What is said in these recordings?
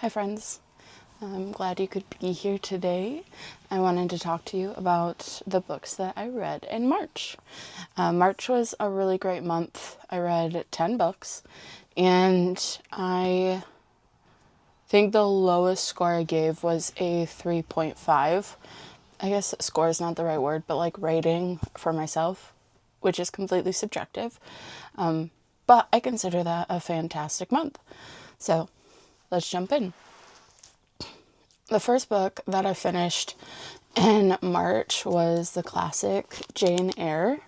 Hi friends, I'm glad you could be here today. I wanted to talk to you about the books that I read in March. March was a really great month. I read 10 books and I think the lowest score I gave was a 3.5. I guess score is not the right word, but like rating for myself, which is completely subjective. But I consider that a fantastic month. So let's jump in. The first book that I finished in March was the classic Jane Eyre.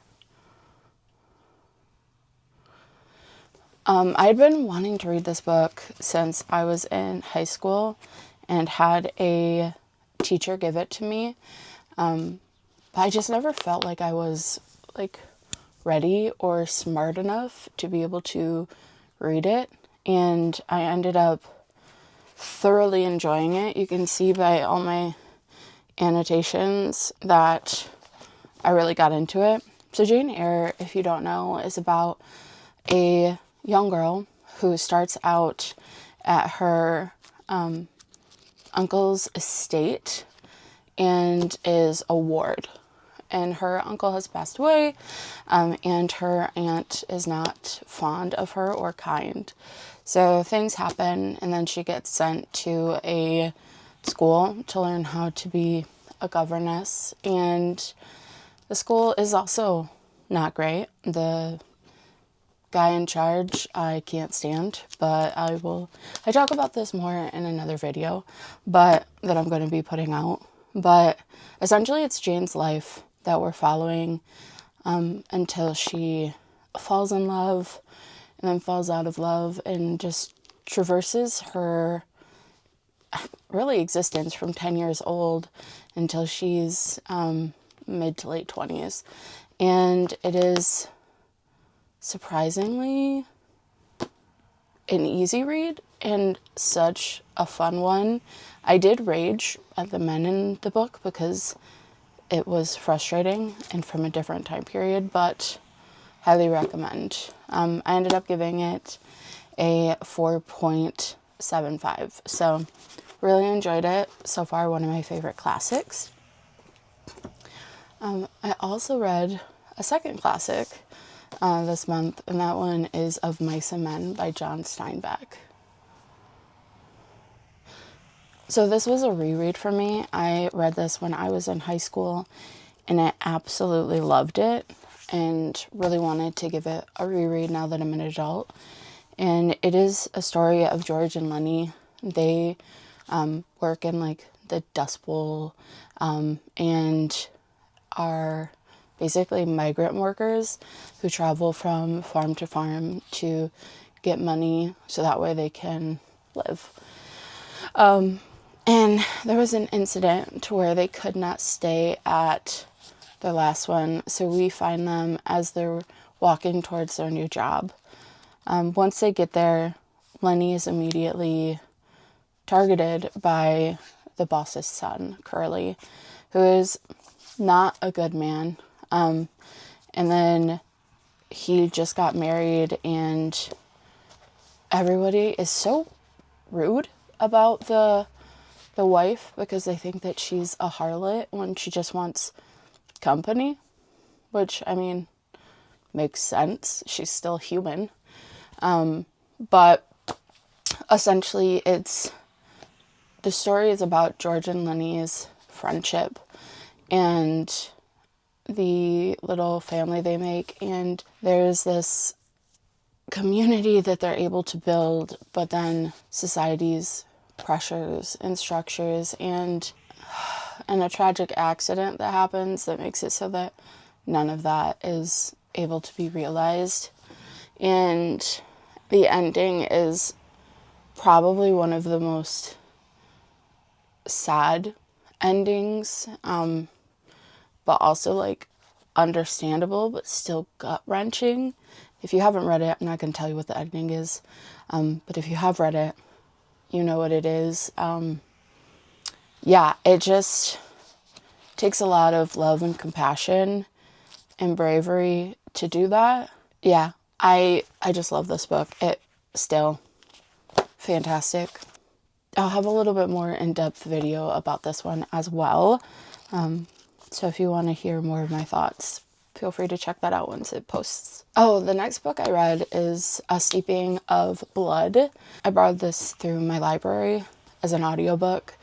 I'd been wanting to read this book since I was in high school and had a teacher give it to me. But I just never felt like I was ready or smart enough to be able to read it. And I ended up thoroughly enjoying it. You can see by all my annotations that I really got into it. So Jane Eyre, if you don't know, is about a young girl who starts out at her uncle's estate and is a ward. And her uncle has passed away, and her aunt is not fond of her or kind. So things happen, and then she gets sent to a school to learn how to be a governess. And the school is also not great. The guy in charge I can't stand, but I talk about this more in another video, but that I'm going to be putting out. But essentially it's Jane's life that we're following until she falls in love and then falls out of love and just traverses her really existence from 10 years old until she's mid to late 20s. And it is surprisingly an easy read and such a fun one. I did rage at the men in the book because it was frustrating and from a different time period, but highly recommend. I ended up giving it a 4.75. So really enjoyed it. So far, one of my favorite classics. I also read a second classic this month, and that one is Of Mice and Men by John Steinbeck. So this was a reread for me. I read this when I was in high school and I absolutely loved it and really wanted to give it a reread now that I'm an adult. And it is a story of George and Lenny. They work in the Dust Bowl and are basically migrant workers who travel from farm to farm to get money so that way they can live. And there was an incident to where they could not stay at their last one, so we find them as they're walking towards their new job. Once they get there, Lenny is immediately targeted by the boss's son, Curly, who is not a good man. And then he just got married and everybody is so rude about the wife because they think that she's a harlot when she just wants company, which, I mean, makes sense. She's still human. But essentially the story is about George and Lenny's friendship and the little family they make, and there's this community that they're able to build, but then society's pressures and structures and a tragic accident that happens that makes it so that none of that is able to be realized. And the ending is probably one of the most sad endings, but also understandable, but still gut-wrenching. If you haven't read it, I'm not going to tell you what the ending is, but if you have read it, you know what it is. Yeah, it just takes a lot of love and compassion and bravery to do that. Yeah, I just love this book. It still fantastic. I'll have a little bit more in-depth video about this one as well. So if you want to hear more of my thoughts, feel free to check that out once it posts. Oh, the next book I read is A Steeping of Blood. I borrowed this through my library as an audiobook,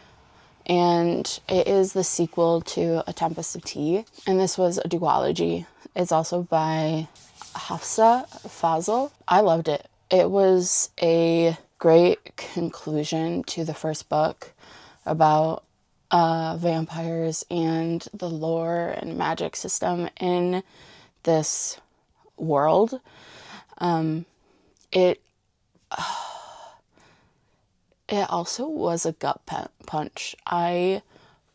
and it is the sequel to A Tempest of Tea, and this was a duology. It's also by Hafsah, Faizal. I loved it. It was a great conclusion to the first book about vampires and the lore and magic system in this world. It also was a gut punch. I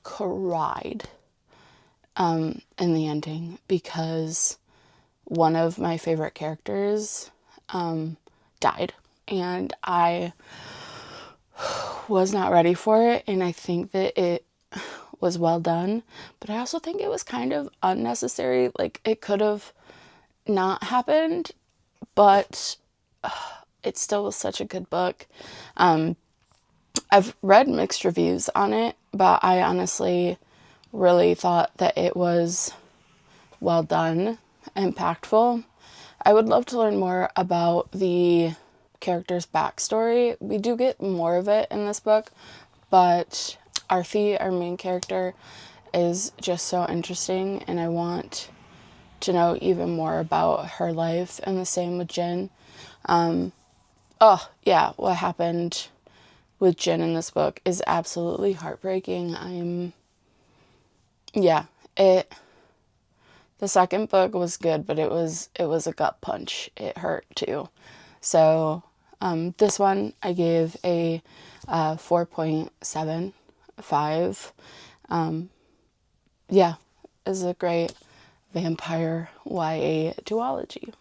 cried in the ending because one of my favorite characters died, and I was not ready for it, and I think that it was well done, but I also think it was kind of unnecessary. Like, it could have not happened, but it still was such a good book. I've read mixed reviews on it, but I honestly really thought that it was well done, impactful. I would love to learn more about the character's backstory. We do get more of it in this book, but Arthi, our main character, is just so interesting, and I want to know even more about her life, and the same with Jin. What happened with Jin in this book is absolutely heartbreaking. The second book was good, but it was a gut punch. It hurt too. So this one I gave a 4.75. Is a great vampire YA duology.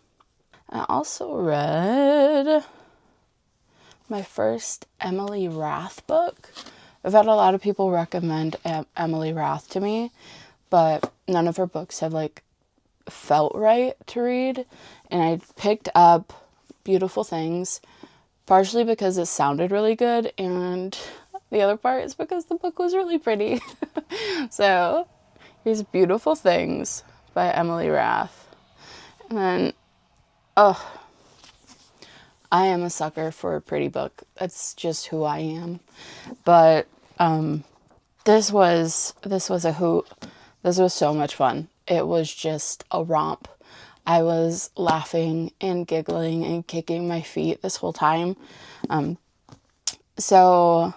I also read my first Emily Rath book. I've had a lot of people recommend Emily Rath to me, but none of her books have felt right to read, and I picked up Beautiful Things partially because it sounded really good, and the other part is because the book was really pretty. So here's Beautiful Things by Emily Rath. And then I am a sucker for a pretty book. That's just who I am. But this was a hoot. This was so much fun. It was just a romp. I was laughing and giggling and kicking my feet this whole time. So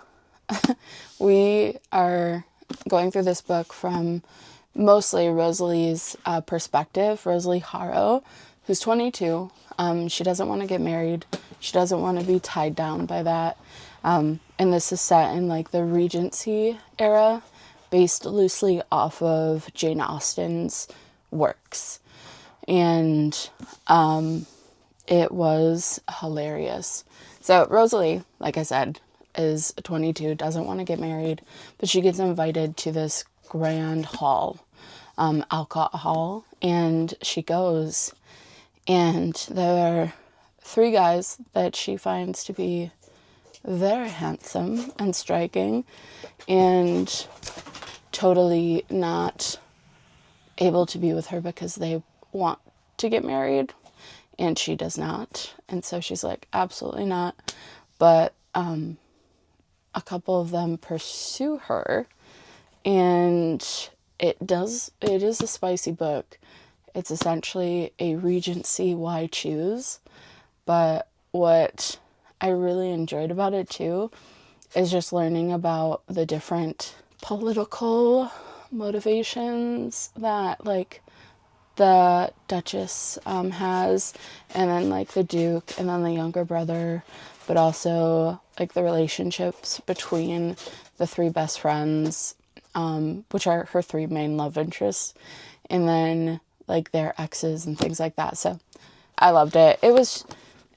we are going through this book from mostly Rosalie's perspective. Rosalie Harrow, who's 22. She doesn't want to get married. She doesn't want to be tied down by that. And this is set in the Regency era, based loosely off of Jane Austen's works. And it was hilarious. So Rosalie, like I said, is 22, doesn't want to get married, but she gets invited to this grand hall, Alcott Hall, and she goes, and there are 3 guys that she finds to be very handsome and striking, and totally not able to be with her because they want to get married, and she does not. And so she's like, absolutely not. But a couple of them pursue her, and it is a spicy book. It's essentially a Regency Why Choose, but what I really enjoyed about it too is just learning about the different political motivations that the Duchess has, and then the Duke, and then the younger brother, but also the relationships between the 3 best friends, which are her 3 main love interests, and then their exes and things like that. So I loved it. It was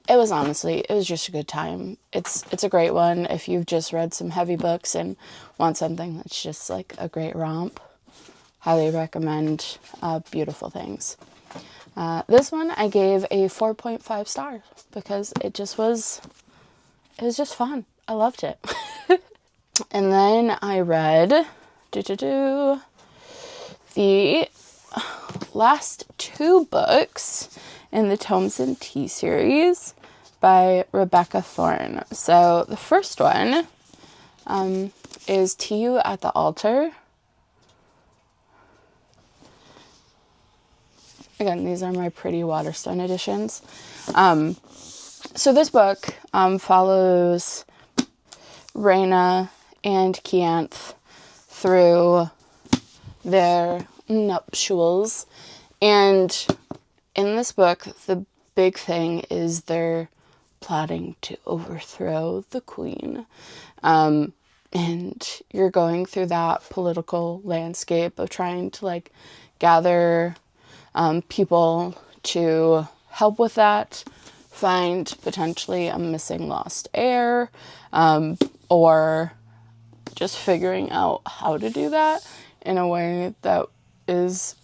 honestly, it was just a good time. It's a great one if you've just read some heavy books and want something that's just a great romp. Highly recommend Beautiful Things. This one I gave a 4.5 stars because it was just fun. I loved it. And then I read the last 2 books in the Tomes and Tea series by Rebecca Thorne. So the first one is To You at the Altar. Again, these are my pretty Waterstone editions. So this book follows Rhaena and Cianth through their nuptials. And in this book, the big thing is they're plotting to overthrow the queen. And you're going through that political landscape of trying to like gather people to help with that, find potentially a missing lost heir, or just figuring out how to do that in a way that is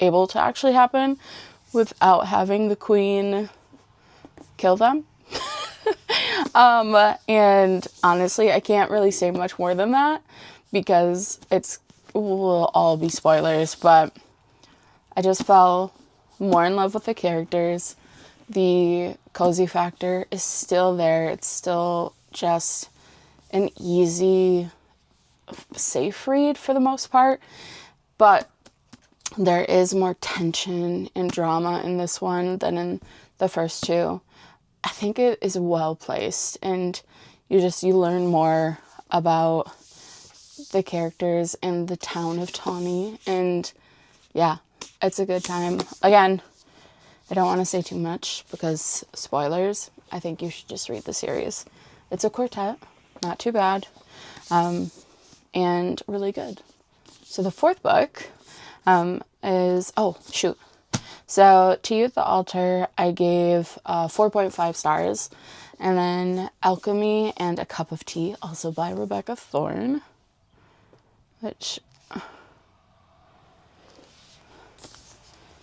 able to actually happen without having the queen kill them. And honestly, I can't really say much more than that because will all be spoilers, but I just fell more in love with the characters. The cozy factor is still there. It's still just an easy, safe read for the most part, but there is more tension and drama in this one than in the first 2. I think it is well placed, and you learn more about the characters and the town of Pawnee, and yeah, it's a good time. Again, I don't want to say too much because spoilers. I think you should just read the series. It's a quartet, not too bad, and really good. So the 4th book is, So To You at the Altar, I gave 4.5 stars. And then Alchemy and A Cup of Tea, also by Rebecca Thorne, which...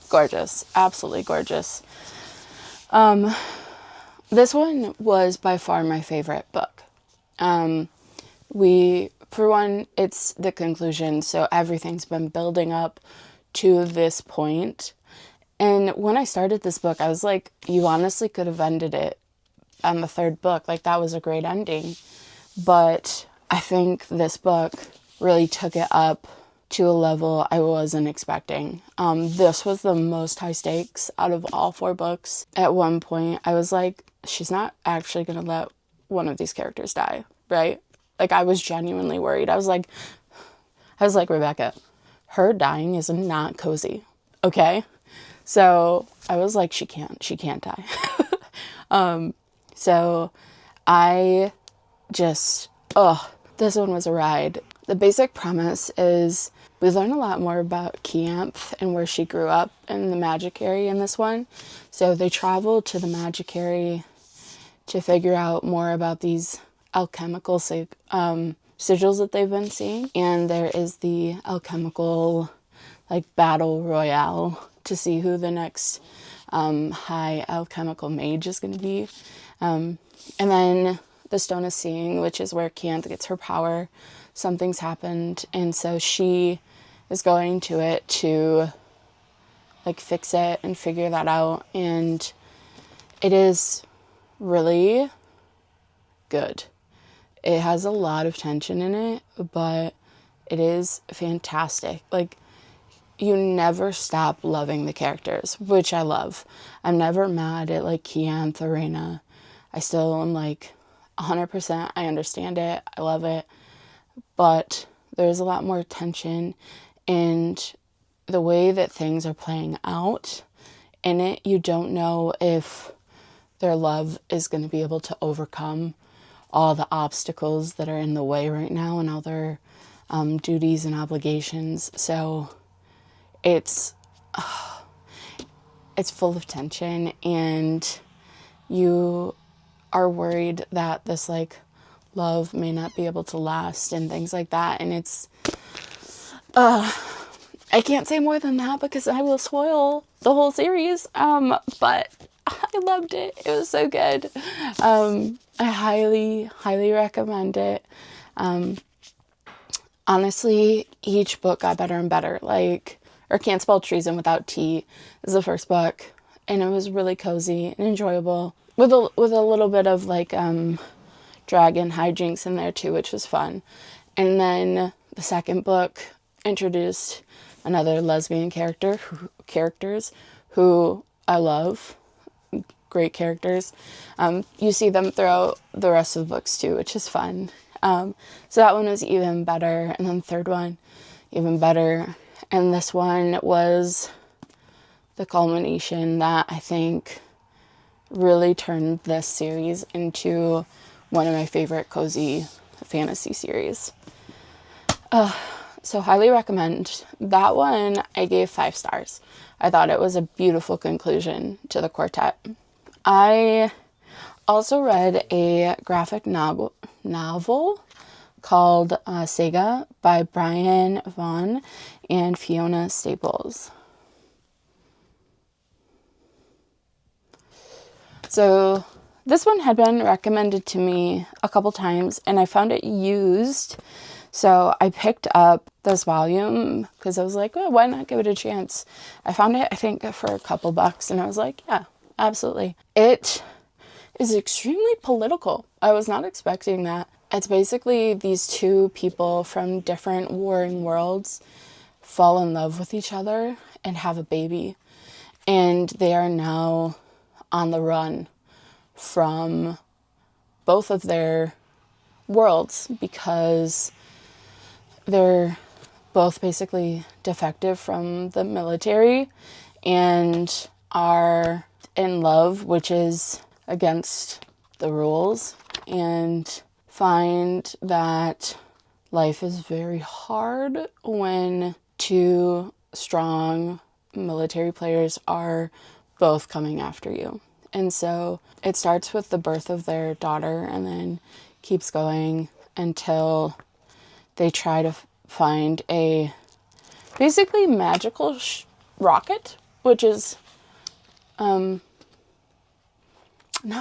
gorgeous. Absolutely gorgeous. This one was by far my favorite book. For one, it's the conclusion, so everything's been building up to this point. And when I started this book, I was like, you honestly could have ended it on the 3rd book. Like, that was a great ending. But I think this book really took it up to a level I wasn't expecting. This was the most high stakes out of all 4 books. At one point, I was like, she's not actually going to let one of these characters die, right? Like, I was genuinely worried. I was like, Rebecca, her dying is not cozy, okay? So I was like, she can't die. So I just, this one was a ride. The basic premise is we learn a lot more about Cianth and where she grew up in the magic area in this one. So they travel to the magic area to figure out more about these alchemical sigils that they've been seeing. And there is the alchemical battle royale to see who the next high alchemical mage is going to be. And then the Stone of Seeing, which is where Cianth gets her power. Something's happened, and so she is going to it to fix it and figure that out. And it is really good. It has a lot of tension in it, but it is fantastic. You never stop loving the characters, which I love. I'm never mad at Cianth or Rhaena. I still am 100%. I understand it. I love it. But there's a lot more tension, and the way that things are playing out in it, you don't know if their love is going to be able to overcome all the obstacles that are in the way right now and all their duties and obligations. So it's full of tension, and you are worried that this love may not be able to last and things like that. And it's I can't say more than that because I will spoil the whole series. But I loved it. It was so good. I highly recommend it. Honestly, each book got better and better. Like, or Can't Spell Treason Without T is the first book, and it was really cozy and enjoyable with a little bit of like dragon hijinks in there too, which was fun. And then the second book introduced another lesbian characters who I love. Great characters. You see them throughout the rest of the books too, which is fun. So that one was even better. And then the third one, even better. And this one was the culmination that I think really turned this series into one of my favorite cozy fantasy series. So highly recommend. That one I gave 5 stars. I thought it was a beautiful conclusion to the quartet. I also read a graphic novel called Saga by Brian Vaughan and Fiona Staples. So this one had been recommended to me a couple times, and I found it used. So I picked up this volume because I was like, well, why not give it a chance? I found it, I think, for a couple bucks, and I was like, yeah, absolutely. It is extremely political. I was not expecting that. It's basically these two people from different warring worlds fall in love with each other and have a baby. And they are now on the run from both of their worlds because they're both basically defective from the military and are in love, which is against the rules, and find that life is very hard when two strong military players are both coming after you. And so it starts with the birth of their daughter and then keeps going until they try to find a basically magical rocket, which is not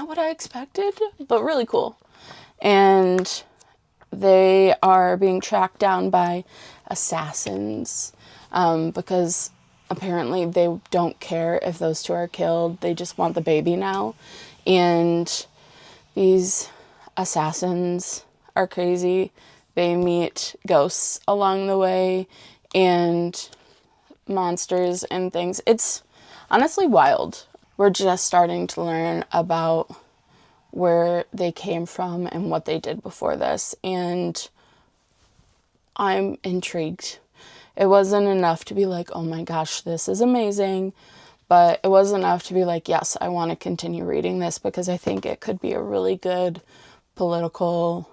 what I expected, but really cool. And they are being tracked down by assassins because apparently they don't care if those two are killed. They just want the baby now. And these assassins are crazy. They meet ghosts along the way and monsters and things. It's honestly wild. We're just starting to learn about where they came from and what they did before this, and I'm intrigued. It wasn't enough to be like, oh my gosh, this is amazing, but it was enough to be like, yes, I want to continue reading this because I think it could be a really good political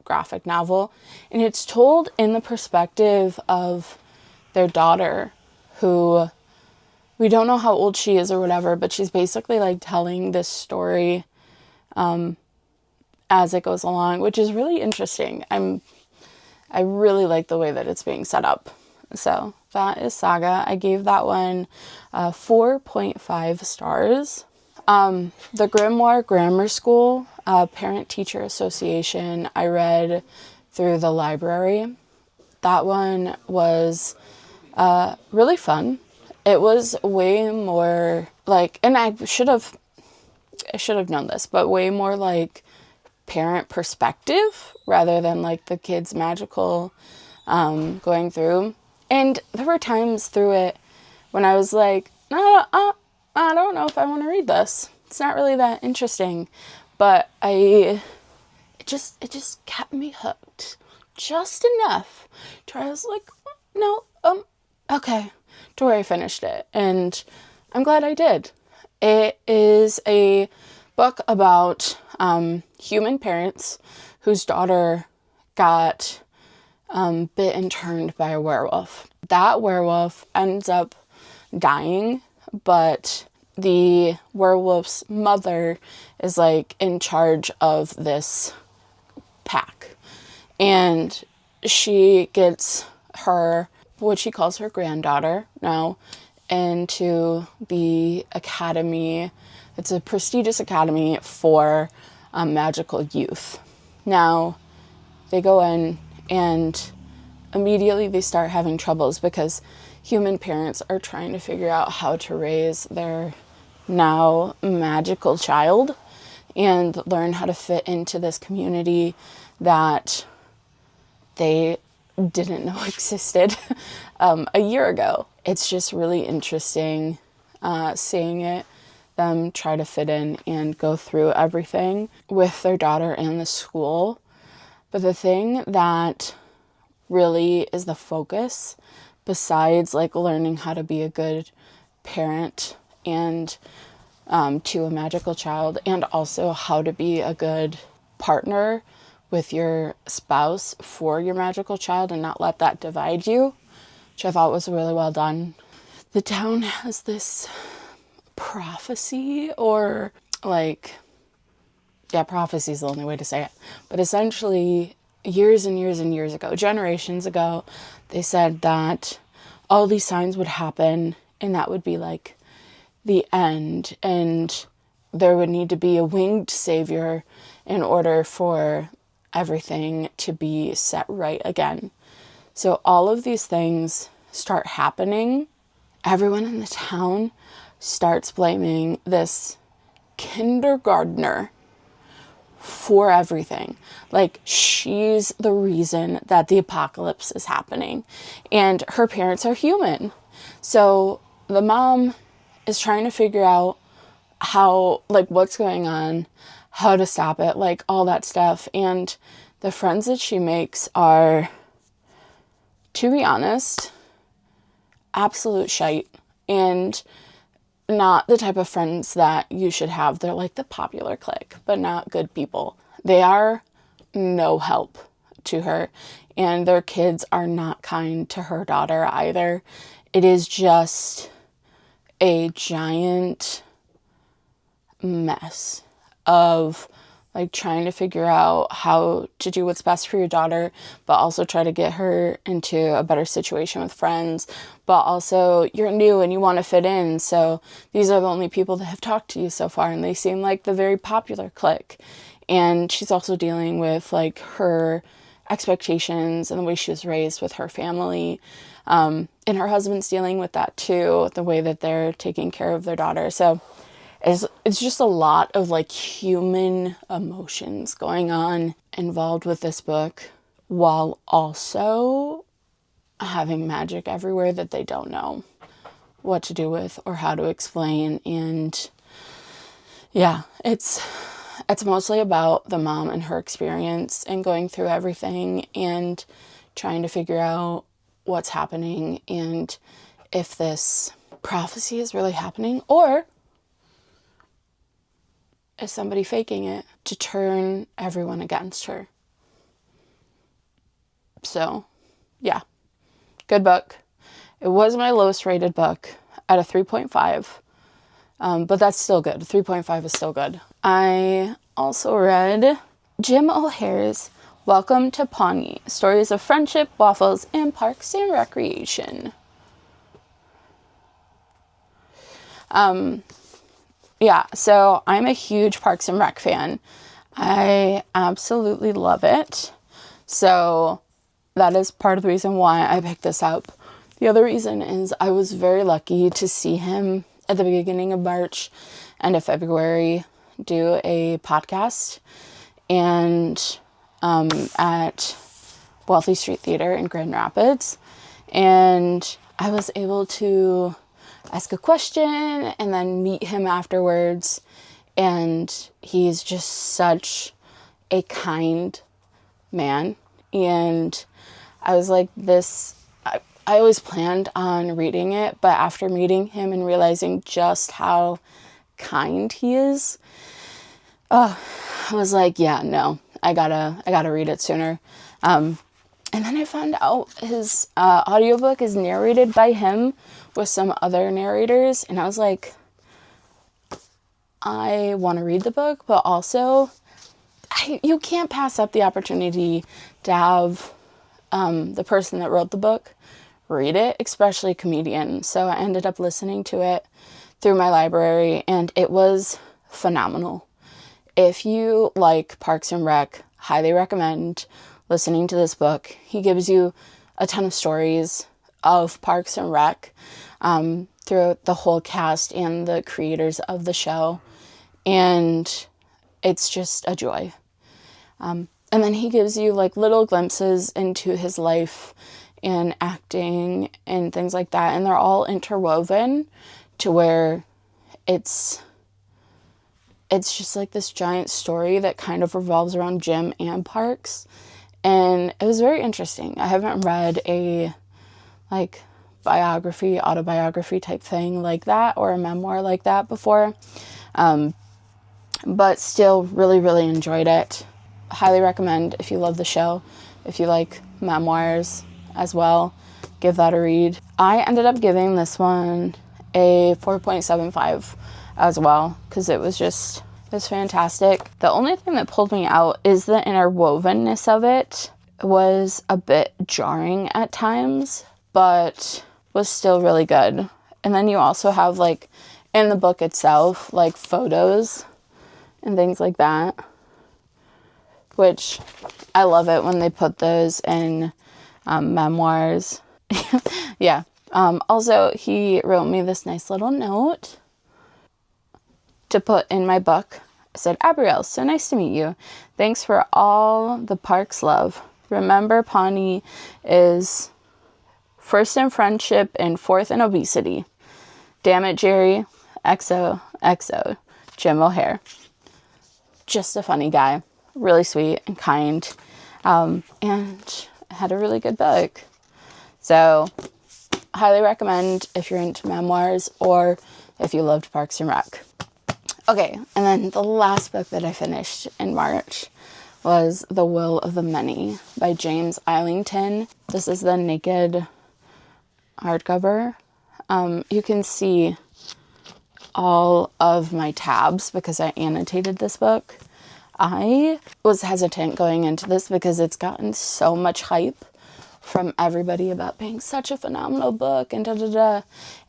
graphic novel. And it's told in the perspective of their daughter, who we don't know how old she is or whatever, but she's basically like telling this story as it goes along, which is really interesting. I really like the way that it's being set up. So that is Saga. I gave that one 4.5 stars. The Grimoire Grammar School Parent-Teacher Association I read through the library. That one was really fun. It was way more like, and I should have known this, but way more like parent perspective rather than like the kids magical going through. And there were times through it when I was like, no, I don't know if I want to read this. It's not really that interesting, but it just kept me hooked just enough to where I was like, no, okay, to where I finished it. And I'm glad I did. It is a book about human parents whose daughter got bit and turned by a werewolf. That werewolf ends up dying, but the werewolf's mother is like in charge of this pack. And she gets her, what she calls her granddaughter now, into the academy It's a prestigious academy for magical youth. Now, they go in and immediately they start having troubles because human parents are trying to figure out how to raise their now magical child and learn how to fit into this community that they didn't know existed a year ago. It's just really interesting seeing them try to fit in and go through everything with their daughter and the school. But the thing that really is the focus, besides like learning how to be a good parent and to a magical child, and also how to be a good partner with your spouse for your magical child and not let that divide you, which I thought was really well done. The town has this prophecy, or prophecy is the only way to say it, but essentially years and years and years ago, generations ago, they said that all these signs would happen and that would be like the end, and there would need to be a winged savior in order for everything to be set right again. So all of these things start happening. Everyone in the town starts blaming this kindergartner for everything. Like, she's the reason that the apocalypse is happening. And her parents are human. So the mom is trying to figure out how, like, what's going on, how to stop it, like, all that stuff. And the friends that she makes are, to be honest, absolute shite. And not the type of friends that you should have. They're like the popular clique, but not good people. They are no help to her, and their kids are not kind to her daughter either. It is just a giant mess of like trying to figure out how to do what's best for your daughter, but also try to get her into a better situation with friends. But also, you're new and you want to fit in, so these are the only people that have talked to you so far, and they seem like the very popular clique. And she's also dealing with like her expectations and the way she was raised with her family. And her husband's dealing with that too, the way that they're taking care of their daughter. So it's just a lot of like human emotions going on involved with this book, while also having magic everywhere that they don't know what to do with or how to explain. And yeah, it's mostly about the mom and her experience and going through everything and trying to figure out what's happening and if this prophecy is really happening, or is somebody faking it to turn everyone against her. So, yeah. Good book. It was my lowest rated book at a 3.5. But that's still good. 3.5 is still good. I also read Jim O'Hare's Welcome to Pawnee, Stories of Friendship, Waffles, and Parks and Recreation. Yeah, so I'm a huge Parks and Rec fan. I absolutely love it. So that is part of the reason why I picked this up. The other reason is I was very lucky to see him at the beginning of March and of February do a podcast and at Wealthy Street Theater in Grand Rapids. And I was able to ask a question and then meet him afterwards. And he's just such a kind man. And I was like, I always planned on reading it, but after meeting him and realizing just how kind he is, I was like, yeah, no, I gotta read it sooner. And then I found out his audiobook is narrated by him with some other narrators, and I was like, I want to read the book, but also you can't pass up the opportunity to have the person that wrote the book read it, especially a comedian. So I ended up listening to it through my library, and it was phenomenal. If you like Parks and Rec, highly recommend listening to this book. He gives you a ton of stories of Parks and Rec throughout the whole cast and the creators of the show. And it's just a joy. And then he gives you like little glimpses into his life and acting and things like that. And they're all interwoven to where it's just like this giant story that kind of revolves around Jim and Parks. And it was very interesting. I haven't read a like autobiography type thing like that, or a memoir like that before. But still really, really enjoyed it. Highly recommend if you love the show. If you like memoirs as well, give that a read. I ended up giving this one a 4.75 as well, because it was fantastic. The only thing that pulled me out is the interwovenness of it. It was a bit jarring at times, but was still really good. And then you also have, like, in the book itself, like, photos and things like that, which I love it when they put those in memoirs. Yeah. Also, he wrote me this nice little note to put in my book. I said, Abrielle, so nice to meet you. Thanks for all the Parks love. Remember, Pawnee is first in friendship and fourth in obesity. Damn it, Jerry. XOXO. Jim O'Hare. Just a funny guy. Really sweet and kind. And had a really good book. So, highly recommend if you're into memoirs or if you loved Parks and Rec. Okay, and then the last book that I finished in March was The Will of the Many by James Islington. This is the naked hardcover. You can see all of my tabs because I annotated this book. I was hesitant going into this because it's gotten so much hype from everybody about being such a phenomenal book and da-da-da.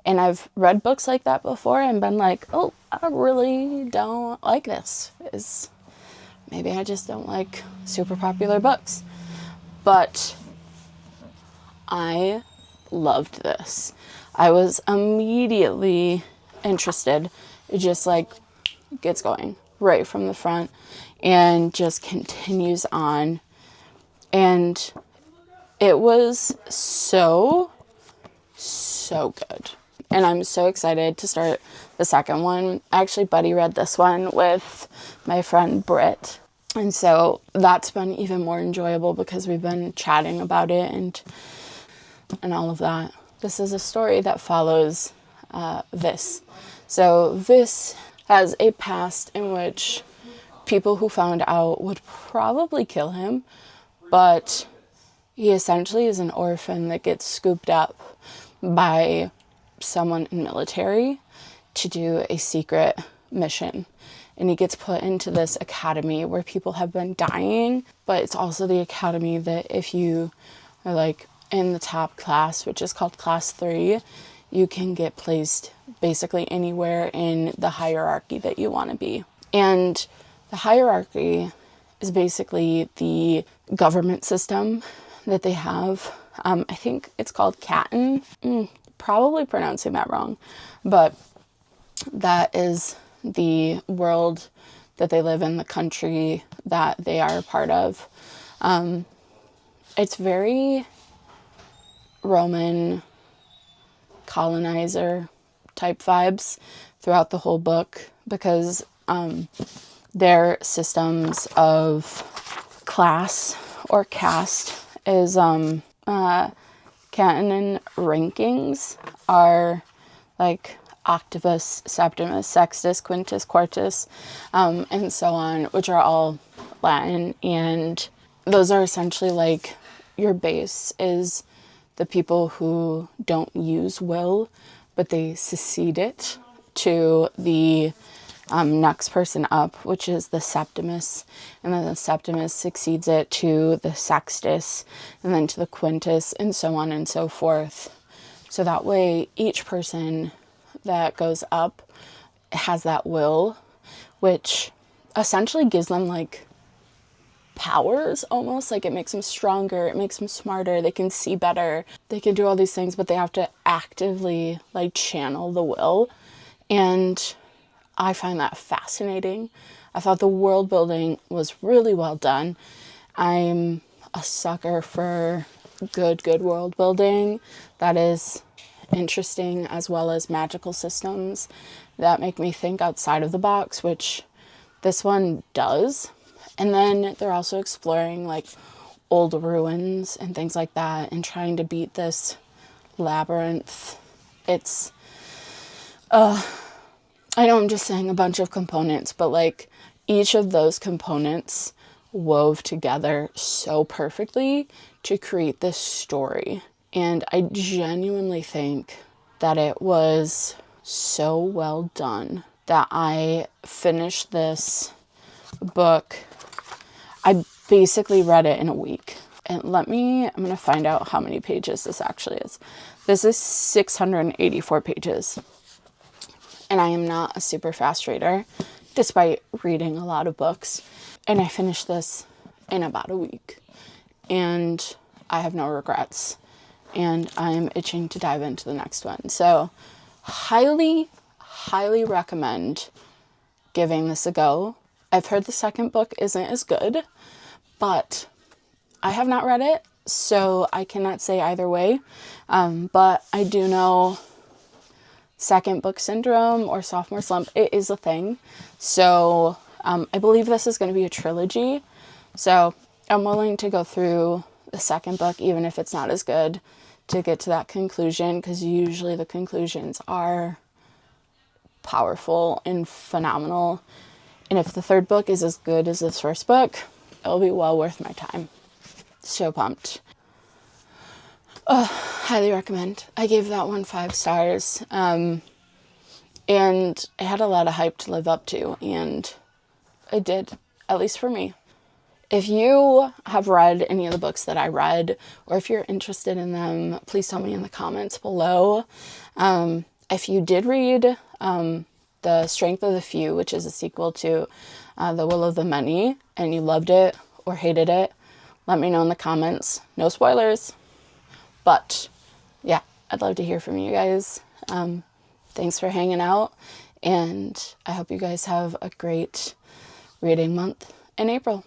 And I've read books like that before and been like, oh, I really don't like this. Maybe I just don't like super popular books. But I loved this. I was immediately interested. It just like gets going right from the front and just continues on. And it was so good. And I'm so excited to start the second one. I actually buddy read this one with my friend Britt. And so that's been even more enjoyable because we've been chatting about it and all of that. This is a story that follows Vis. So Vis has a past in which people who found out would probably kill him, but he essentially is an orphan that gets scooped up by someone in military to do a secret mission. And he gets put into this academy where people have been dying, but it's also the academy that if you are like in the top class, which is called class 3, you can get placed basically anywhere in the hierarchy that you want to be. And the hierarchy is basically the government system that they have. I think it's called Catton. Probably pronouncing that wrong. But that is the world that they live in, the country that they are a part of. It's very Roman colonizer type vibes throughout the whole book because their systems of class or caste is Canton rankings are like Octavus, Septimus, Sextus, Quintus, Quartus, and so on, which are all Latin. And those are essentially like your base is the people who don't use will, but they succeed it to the next person up, which is the Septimus, and then the Septimus succeeds it to the Sextus, and then to the Quintus, and so on and so forth. So that way, each person that goes up has that will, which essentially gives them like powers almost. Like it makes them stronger, it makes them smarter, they can see better, they can do all these things, but they have to actively like channel the will. And I find that fascinating. I thought the world building was really well done. I'm a sucker for good world building that is interesting, as well as magical systems that make me think outside of the box, which this one does. And then they're also exploring like old ruins and things like that and trying to beat this labyrinth. It's I know I'm just saying a bunch of components, but like each of those components wove together so perfectly to create this story. And I genuinely think that it was so well done that I finished this book. I basically read it in a week. And I'm going to find out how many pages this actually is. This is 684 pages. And I am not a super fast reader, despite reading a lot of books. And I finished this in about a week. And I have no regrets. And I'm itching to dive into the next one. So highly, highly recommend giving this a go. I've heard the second book isn't as good, but I have not read it, so I cannot say either way. But I do know second book syndrome or sophomore slump, it is a thing. So I believe this is going to be a trilogy. So I'm willing to go through the second book, even if it's not as good, to get to that conclusion, because usually the conclusions are powerful and phenomenal. And if the third book is as good as this first book, it'll be well worth my time. So pumped. Highly recommend. I gave that one 5 stars. And it had a lot of hype to live up to, and it did, at least for me. If you have read any of the books that I read, or if you're interested in them, please tell me in the comments below. If you did read The Strength of the Few, which is a sequel to The Will of the Many, and you loved it or hated it, let me know in the comments. No spoilers. But yeah, I'd love to hear from you guys. Thanks for hanging out, and I hope you guys have a great reading month in April.